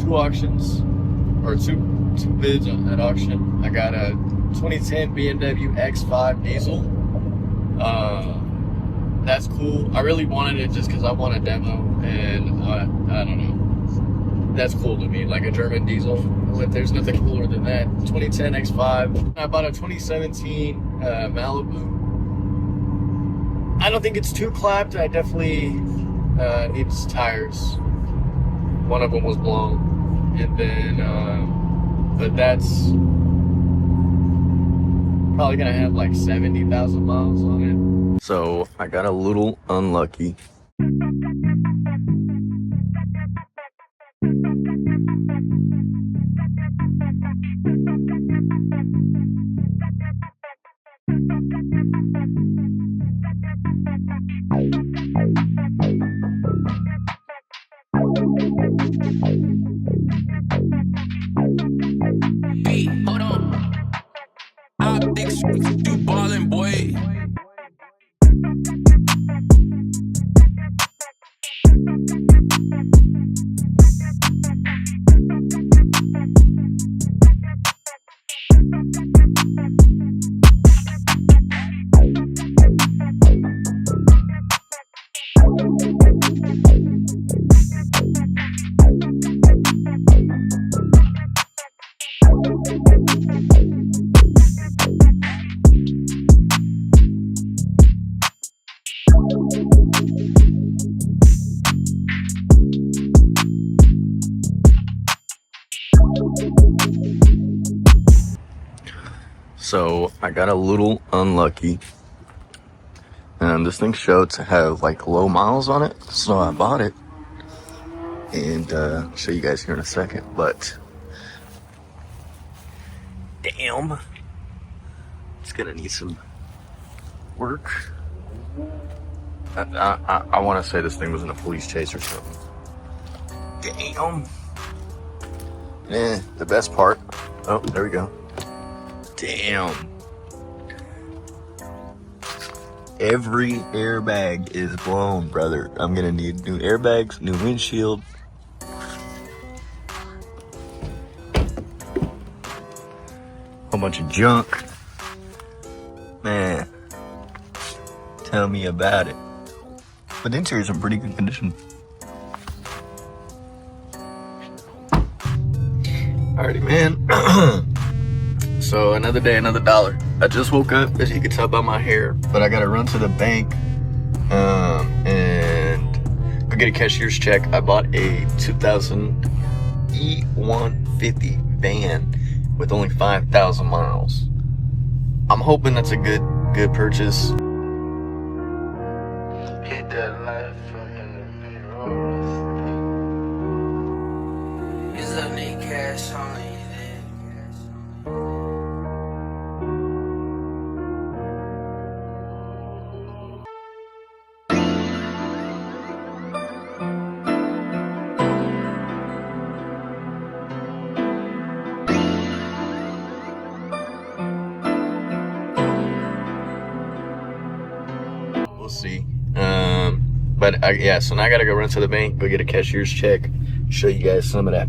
two auctions, or two bids at auction. I got a 2010 BMW X5 diesel. That's cool. I really wanted it just because I want a demo, and I don't know. That's cool to me, like a German diesel. There's nothing cooler than that. 2010 X5. I bought a 2017 Malibu. I don't think it's too clapped. I definitely needs tires. One of them was blown, and then but that's probably gonna have like 70,000 miles on it. So I got a little unlucky. Hey, hold on. I think you ballin', boy. So I got a little unlucky. This thing showed to have like low miles on it, so I bought it. And I'll show you guys here in a second, but damn, it's gonna need some work. I want to say this thing was in a police chase or something. Damn. The best part. Oh, there we go. Damn. Every airbag is blown, brother. I'm gonna need new airbags, new windshield. A bunch of junk. Man, tell me about it. But the interior's in pretty good condition. Alrighty, man. So another day, another dollar. I just woke up, as you can tell by my hair, but I gotta run to the bank and go get a cashier's check. I bought a 2000 E150 van with only 5,000 miles. I'm hoping that's a good purchase. Hit that life in the B-roll. It's a need cash on it. We'll see. Yeah, so now I gotta go run to the bank, go get a cashier's check, show you guys some of that.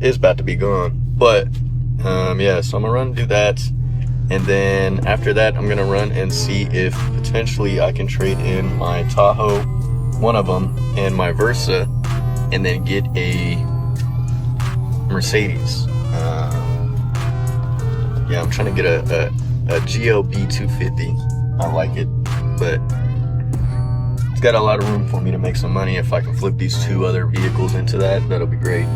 It's about to be gone, but yeah, so I'm gonna run and do that, and then after that I'm gonna run and see if potentially I can trade in my Tahoe, one of them, and my Versa, and then get a Mercedes. Yeah, I'm trying to get a GLB 250. I like it, but it's got a lot of room for me to make some money. If I can flip these two other vehicles into that, that'll be great.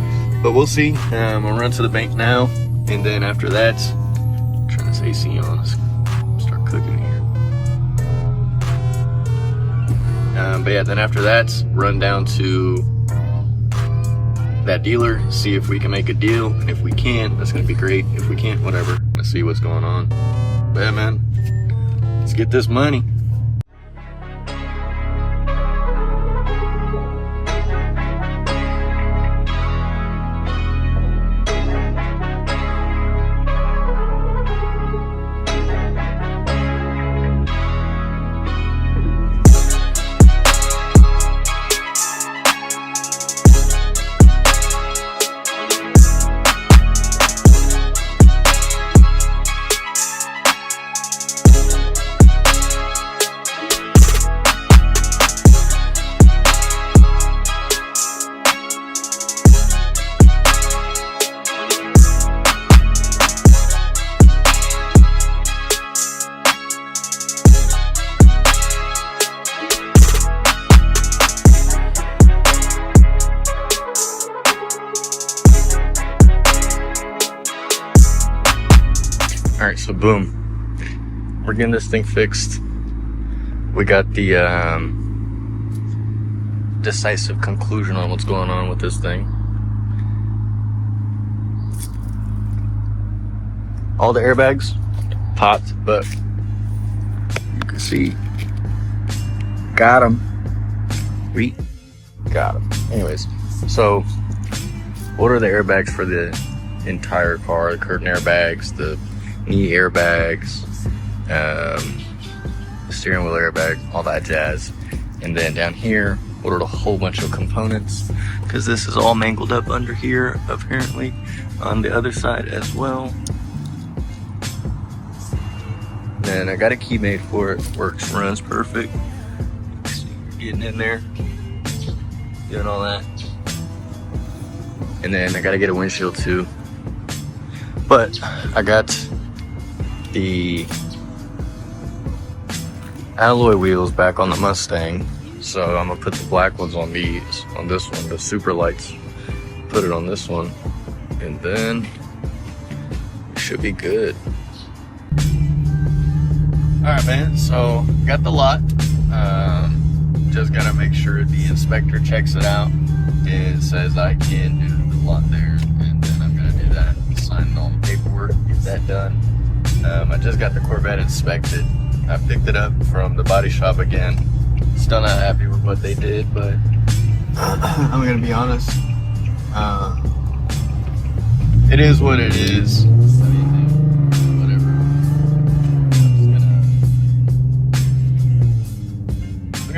But we'll see. I'm gonna run to the bank now, and then after that, turn this AC on. Let's start cooking here. But yeah, then after that, run down to that dealer, see if we can make a deal, and if we can, that's gonna be great. If we can't, whatever. Let's see what's going on. But yeah, man, let's get this money. So boom, we're getting this thing fixed. We got the decisive conclusion on what's going on with this thing. All the airbags popped, but you can see, got them. We got them. Anyways, so what are the airbags for the entire car? The curtain airbags, the knee airbags, the steering wheel airbag, all that jazz. And then down here, ordered a whole bunch of components because this is all mangled up under here, apparently, on the other side as well. And I got a key made for it. Works, runs perfect. Getting in there, doing all that. And then I gotta get a windshield too. But I got the alloy wheels back on the Mustang. So I'm gonna put the black ones on these, on this one, the super lights. Put it on this one. And then it should be good. Alright man, so got the lot. Just gotta make sure the inspector checks it out and says I can do the lot there, and then I'm gonna do that, sign all the paperwork, get that done. I just got the Corvette inspected. I picked it up from the body shop again. Still not happy with what they did, but I'm gonna be honest. It is what it is.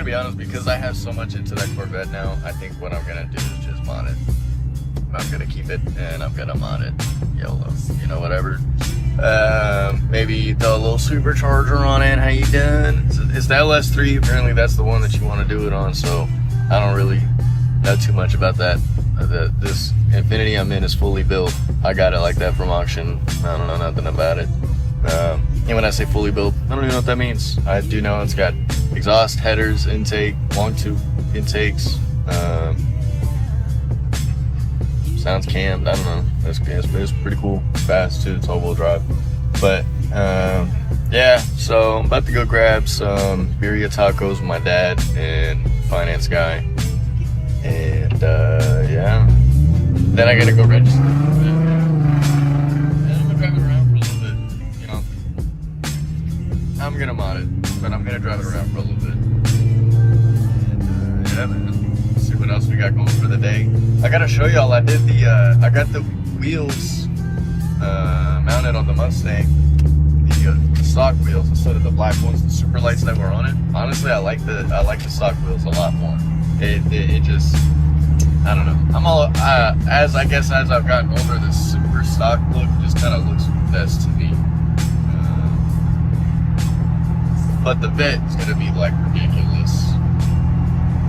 Be honest, because I have so much into that Corvette now, I think what I'm gonna do is just mod it. I'm gonna keep it and I'm gonna mod it. YOLO, you know, whatever. Maybe throw a little supercharger on it. How you doing? It's the LS3. Apparently that's the one that you want to do it on, so I don't really know too much about that. This Infinity I'm in is fully built. I got it like that from auction. I don't know nothing about it. And when I say fully built, I don't even know what that means. I do know it's got exhaust, headers, intake, long tube intakes, sounds cammed. I don't know. It's pretty cool. Fast too. It's all-wheel drive. But yeah. So I'm about to go grab some birria tacos with my dad and finance guy, and yeah. Then I gotta go register. I'm gonna mod it, but I'm gonna drive it around for a little bit. And yeah, man, see what else we got going for the day. I gotta show y'all. I did the I got the wheels mounted on the Mustang, the stock wheels instead of the black ones, the super lights that were on it. Honestly, I like the stock wheels a lot more. It just, I don't know. I'm all as I've gotten older, the super stock look just kind of looks best to me. But the Vet is gonna be like ridiculous.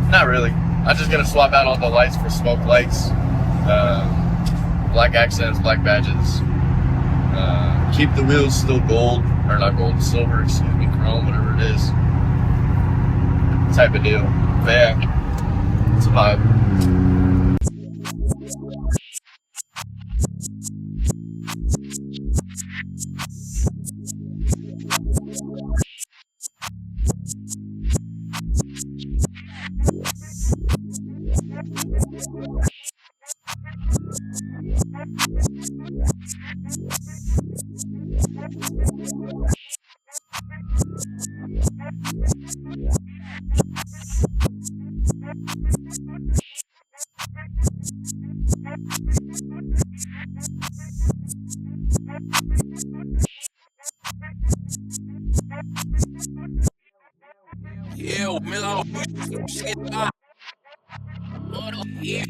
Not really. I'm just gonna swap out all the lights for smoke lights, black accents, black badges. Keep the wheels still gold, or not gold, silver, excuse me, chrome, whatever it is. Type of deal. But yeah, it's a vibe. Yeah, Milo. Shit. Yeah.